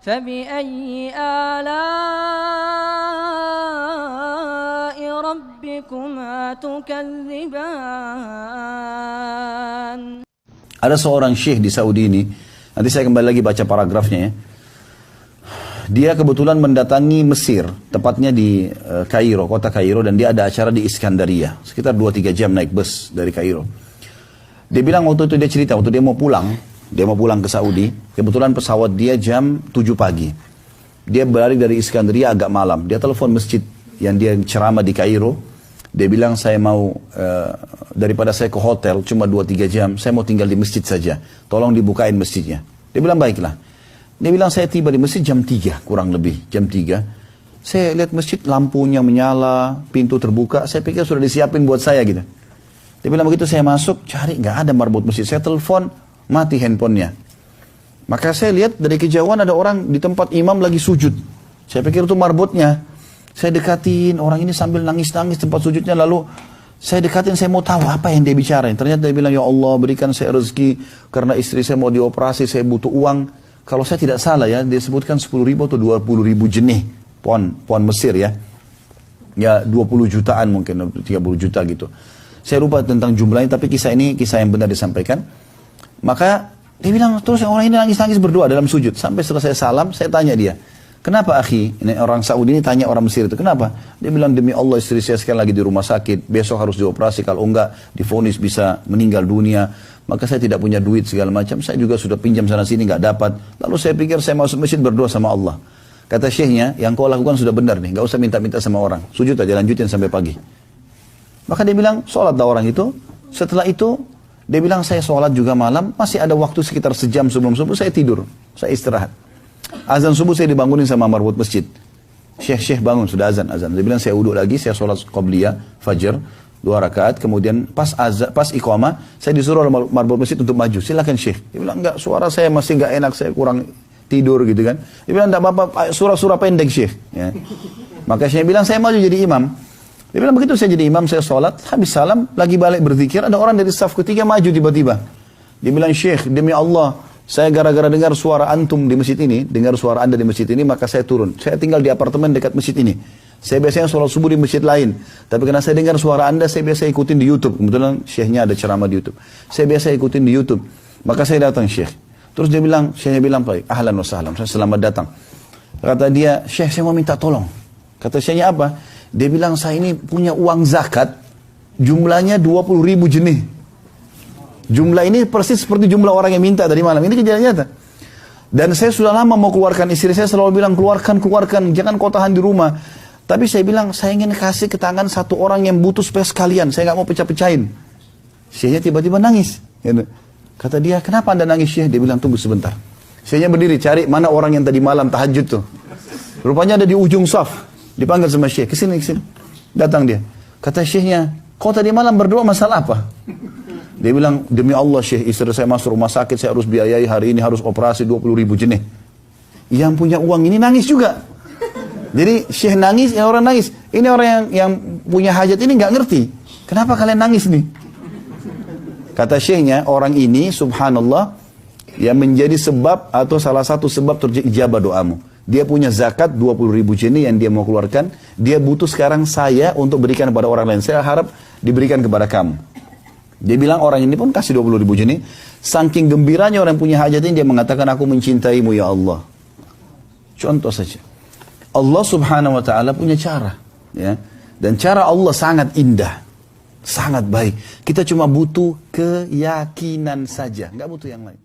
فبأي آلاء ربكما تكذبان. Ada seorang syekh di Saudi ini, nanti saya kembali lagi baca paragrafnya ya. Dia kebetulan mendatangi Mesir, tepatnya di Kairo, kota Kairo, dan dia ada acara di Iskandaria, sekitar 2-3 jam naik bus dari Kairo. Dia bilang waktu itu dia cerita, waktu dia mau pulang ke Saudi, kebetulan pesawat dia jam 7 pagi. Dia balik dari Iskandaria agak malam, dia telepon masjid yang dia ceramah di Kairo. Dia bilang saya mau, daripada saya ke hotel cuma 2-3 jam, saya mau tinggal di masjid saja, tolong dibukain masjidnya. Dia bilang baiklah. Dia bilang saya tiba di masjid jam 3 kurang lebih, jam 3. Saya lihat masjid lampunya menyala, pintu terbuka, saya pikir sudah disiapin buat saya gitu. Dia bilang begitu saya masuk, cari nggak ada marbot masjid. Saya telepon, mati handphonenya. Maka saya lihat dari kejauhan ada orang di tempat imam lagi sujud. Saya pikir itu marbotnya. Saya dekatin, orang ini sambil nangis-nangis tempat sujudnya, lalu saya dekatin, saya mau tahu apa yang dia bicara. Ternyata dia bilang, ya Allah berikan saya rezeki, karena istri saya mau dioperasi, saya butuh uang. Kalau saya tidak salah ya, dia sebutkan 10.000 atau 20.000 jenih pon Mesir ya. Ya 20 jutaan mungkin, 30 juta gitu. Saya lupa tentang jumlahnya, tapi kisah ini kisah yang benar disampaikan. Maka dia bilang, terus orang ini nangis-nangis berdoa dalam sujud. Sampai selesai salam, saya tanya dia, kenapa akhi? Ini orang Saudi ini tanya orang Mesir itu, kenapa? Dia bilang, demi Allah istri saya sekarang lagi di rumah sakit, besok harus dioperasi, kalau enggak divonis bisa meninggal dunia. Maka saya tidak punya duit segala macam, saya juga sudah pinjam sana sini nggak dapat. Lalu saya pikir saya masuk masjid berdoa sama Allah. Kata syekhnya, yang kau lakukan sudah benar nih, nggak usah minta-minta sama orang. Sujud aja, lanjutin sampai pagi. Maka dia bilang, sholatlah orang itu. Setelah itu, dia bilang saya sholat juga malam, masih ada waktu sekitar sejam sebelum subuh, saya tidur, saya istirahat. Azan subuh saya dibangunin sama marbot masjid. Syekh bangun, sudah azan. Dia bilang saya wudhu lagi, saya sholat qobliyah, fajar, 2 rakaat, kemudian pas iqamah, saya disuruh oleh marbot masjid untuk maju. Silakan Syekh. Dia bilang, enggak, suara saya masih enggak enak, saya kurang tidur gitu kan. Dia bilang, enggak apa-apa, surah-surah pendek Syekh. Ya. Maka Syekh bilang, saya maju jadi imam. Dia bilang, begitu saya jadi imam, saya sholat, habis salam, lagi balik berzikir, ada orang dari saf ketiga maju tiba-tiba. Dia bilang, Syekh, demi Allah, saya gara-gara dengar suara antum di masjid ini, dengar suara anda di masjid ini, maka saya turun. Saya tinggal di apartemen dekat masjid ini. Saya biasanya sholat subuh di masjid lain. Tapi karena saya dengar suara anda, saya biasa ikutin di YouTube. Kebetulan syekhnya ada ceramah di YouTube. Saya biasa ikutin di YouTube. Maka saya datang Syekh. Terus dia bilang, syekhnya bilang, baik, ahlan wa sahlan, saya selamat datang. Kata dia, Syekh saya mau minta tolong. Kata syekhnya apa? Dia bilang, saya ini punya uang zakat, jumlahnya 20.000 jenih. Jumlah ini persis seperti jumlah orang yang minta tadi malam. Ini kejadian nyata. Dan saya sudah lama mau keluarkan, istri saya selalu bilang, keluarkan, jangan kau tahan di rumah. Tapi saya bilang, saya ingin kasih ke tangan satu orang yang butuh supaya sekalian. Saya nggak mau pecah-pecahin. Syekhnya tiba-tiba nangis. Kata dia, kenapa anda nangis Syekh? Dia bilang, tunggu sebentar. Syekhnya berdiri, cari mana orang yang tadi malam tahajud tuh. Rupanya ada di ujung saf. Dipanggil sama Syekh, kesini. Datang dia. Kata Syekhnya, kau tadi malam berdoa masalah apa? Dia bilang, demi Allah Syekh, istri saya masuk rumah sakit, saya harus biayai hari ini, harus operasi 20.000 jenih. Yang punya uang ini nangis juga. Jadi Syekh nangis, ya orang nangis. Ini orang yang punya hajat ini nggak ngerti. Kenapa kalian nangis nih? Kata Syekhnya, orang ini subhanallah yang menjadi sebab atau salah satu sebab terjabah doamu. Dia punya zakat 20.000 jenih yang dia mau keluarkan. Dia butuh sekarang saya untuk berikan kepada orang lain. Saya harap diberikan kepada kamu. Dia bilang orang ini pun kasih 20.000 jenih. Saking gembiranya orang punya hajat ini, dia mengatakan aku mencintaimu ya Allah. Contoh saja. Allah subhanahu wa ta'ala punya cara. Ya. Dan cara Allah sangat indah. Sangat baik. Kita cuma butuh keyakinan saja. Nggak butuh yang lain.